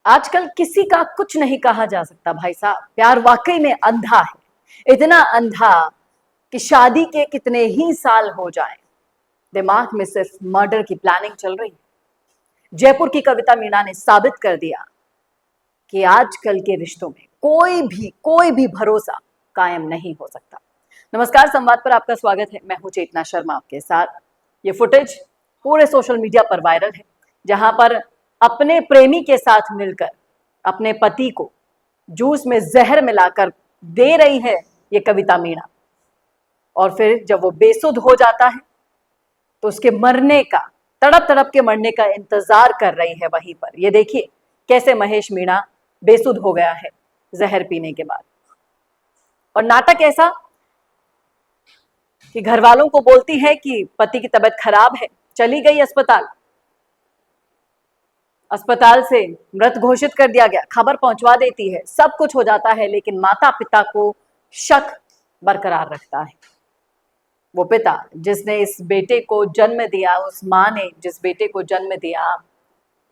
आजकल किसी का कुछ नहीं कहा जा सकता भाई साहब। प्यार वाकई में अंधा है, इतना अंधा कि शादी के कितने ही साल हो जाएं, दिमाग में सिर्फ मर्डर की प्लानिंग चल रही है। जयपुर की कविता मीणा ने साबित कर दिया कि आजकल के रिश्तों में कोई भी भरोसा कायम नहीं हो सकता। नमस्कार, संवाद पर आपका स्वागत है। मैं हूं चेतना शर्मा आपके साथ। ये फुटेज पूरे सोशल मीडिया पर वायरल है, जहां पर अपने प्रेमी के साथ मिलकर अपने पति को जूस में जहर मिलाकर दे रही है ये कविता मीणा। और फिर जब वो बेसुध हो जाता है तो उसके मरने का, तड़प तड़प के मरने का इंतजार कर रही है वहीं पर। ये देखिए कैसे महेश मीणा बेसुध हो गया है जहर पीने के बाद। और नाटक ऐसा कि घर वालों को बोलती है कि पति की तबीयत खराब है, चली गई अस्पताल। अस्पताल से मृत घोषित कर दिया गया, खबर पहुंचवा देती है, सब कुछ हो जाता है, लेकिन माता पिता को शक बरकरार रखता है। वो पिता जिसने इस बेटे को जन्म दिया, उस मां ने जिस बेटे को जन्म दिया,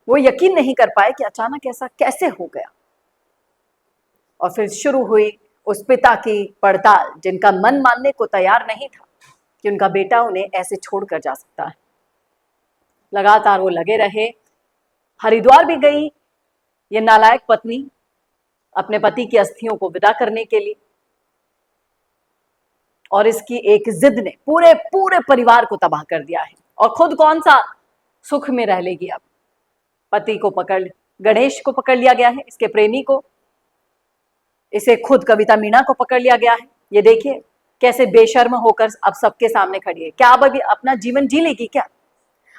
वो यकीन नहीं कर पाए कि अचानक ऐसा कैसे हो गया। और फिर शुरू हुई उस पिता की पड़ताल, जिनका मन मानने को तैयार नहीं था कि उनका बेटा उन्हें ऐसे छोड़कर जा सकता है। लगातार वो लगे रहे। हरिद्वार भी गई ये नालायक पत्नी अपने पति की अस्थियों को विदा करने के लिए, और इसकी एक जिद ने पूरे पूरे परिवार को तबाह कर दिया है। और खुद कौन सा सुख में रह लेगी अब। पति को पकड़, गणेश को पकड़ लिया गया है, इसके प्रेमी को, इसे खुद कविता मीणा को पकड़ लिया गया है। ये देखिए कैसे बेशर्म होकर अब सबके सामने खड़ी है। क्या अब अभी अपना जीवन जी लेगी क्या?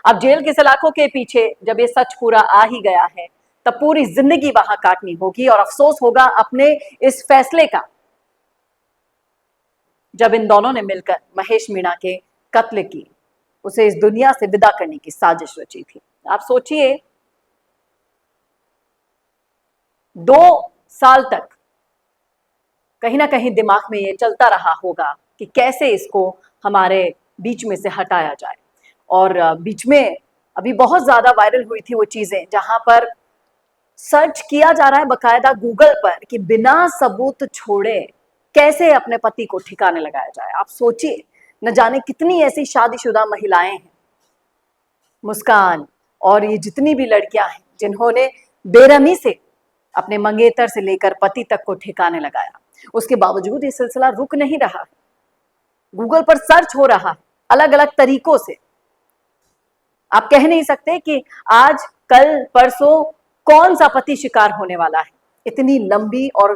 अब जेल के सलाखों के पीछे जब ये सच पूरा आ ही गया है, तब पूरी जिंदगी वहां काटनी होगी और अफसोस होगा अपने इस फैसले का, जब इन दोनों ने मिलकर महेश मीणा के कत्ल की, उसे इस दुनिया से विदा करने की साजिश रची थी। आप सोचिए, 2 साल तक कहीं ना कहीं दिमाग में ये चलता रहा होगा कि कैसे इसको हमारे बीच में से हटाया जाए। और बीच में अभी बहुत ज्यादा वायरल हुई थी वो चीजें, जहां पर सर्च किया जा रहा है बकायदा गूगल पर कि बिना सबूत छोड़े कैसे अपने पति को ठिकाने लगाया जाए। आप सोचिए, न जाने कितनी ऐसी शादीशुदा महिलाएं हैं, मुस्कान और ये जितनी भी लड़कियां हैं, जिन्होंने बेरहमी से अपने मंगेतर से लेकर पति तक को ठिकाने लगाया। उसके बावजूद ये सिलसिला रुक नहीं रहा है। गूगल पर सर्च हो रहा है अलग अलग तरीकों से। आप कह नहीं सकते कि आज कल परसों कौन सा पति शिकार होने वाला है। इतनी लंबी और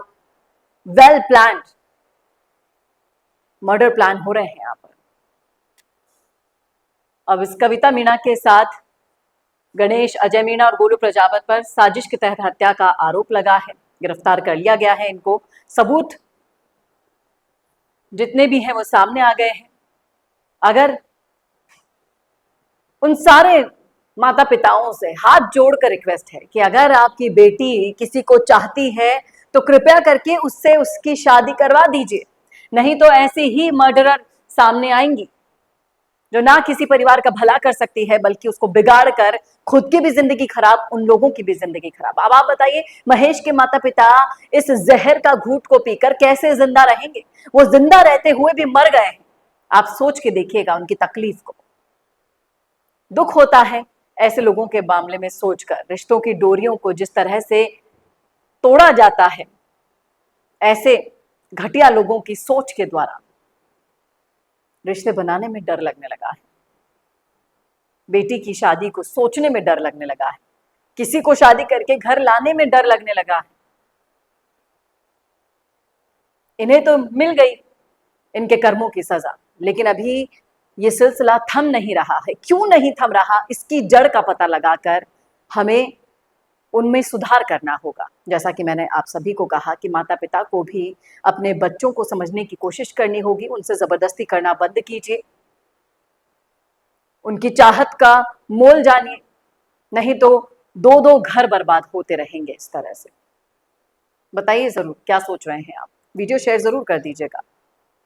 वेल प्लान्ड मर्डर प्लान हो रहे हैं यहाँ पर। अब इस कविता मीणा के साथ गणेश, अजय मीणा और गोलू प्रजापत पर साजिश के तहत हत्या का आरोप लगा है। गिरफ्तार कर लिया गया है इनको। सबूत जितने भी हैं वो सामने आ गए हैं। अगर उन सारे माता पिताओं से हाथ जोड़कर रिक्वेस्ट है कि अगर आपकी बेटी किसी को चाहती है तो कृपया करके उससे उसकी शादी करवा दीजिए, नहीं तो ऐसे ही मर्डरर सामने आएंगी जो ना किसी परिवार का भला कर सकती है, बल्कि उसको बिगाड़ कर खुद की भी जिंदगी खराब, उन लोगों की भी जिंदगी खराब। अब आप बताइए, महेश के माता पिता इस जहर का घूंट को पीकर कैसे जिंदा रहेंगे? वो जिंदा रहते हुए भी मर गए हैं। आप सोच के देखिएगा उनकी तकलीफ को। दुख होता है ऐसे लोगों के मामले में सोचकर, रिश्तों की डोरियों को जिस तरह से तोड़ा जाता है ऐसे घटिया लोगों की सोच के द्वारा। रिश्ते बनाने में डर लगने लगा है, बेटी की शादी को सोचने में डर लगने लगा है, किसी को शादी करके घर लाने में डर लगने लगा है। इन्हें तो मिल गई इनके कर्मों की सजा, लेकिन अभी ये सिलसिला थम नहीं रहा है। क्यों नहीं थम रहा, इसकी जड़ का पता लगाकर हमें उनमें सुधार करना होगा। जैसा कि मैंने आप सभी को कहा कि माता पिता को भी अपने बच्चों को समझने की कोशिश करनी होगी। उनसे जबरदस्ती करना बंद कीजिए, उनकी चाहत का मोल जानिए, नहीं तो दो दो घर बर्बाद होते रहेंगे इस तरह से। बताइए जरूर क्या सोच रहे हैं आप। वीडियो शेयर जरूर कर दीजिएगा।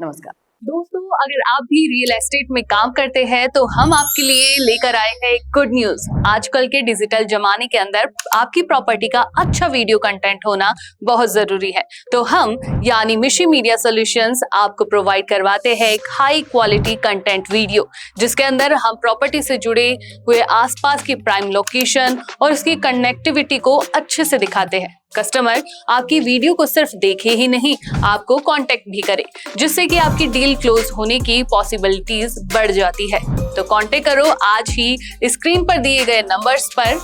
नमस्कार। दोस्तों, अगर आप भी रियल एस्टेट में काम करते हैं तो हम आपके लिए लेकर आए हैं गुड न्यूज। आजकल के डिजिटल जमाने के अंदर आपकी प्रॉपर्टी का अच्छा वीडियो कंटेंट होना बहुत जरूरी है। तो हम यानी मिशी मीडिया सॉल्यूशंस आपको प्रोवाइड करवाते हैं एक हाई क्वालिटी कंटेंट वीडियो, जिसके अंदर हम प्रॉपर्टी से जुड़े हुए आसपास की प्राइम लोकेशन और उसकी कनेक्टिविटी को अच्छे से दिखाते हैं। कस्टमर आपकी वीडियो को सिर्फ देखे ही नहीं, आपको कांटेक्ट भी करे, जिससे कि आपकी डील क्लोज होने की पॉसिबिलिटीज बढ़ जाती है। तो कांटेक्ट करो आज ही स्क्रीन पर दिए गए नंबर्स पर।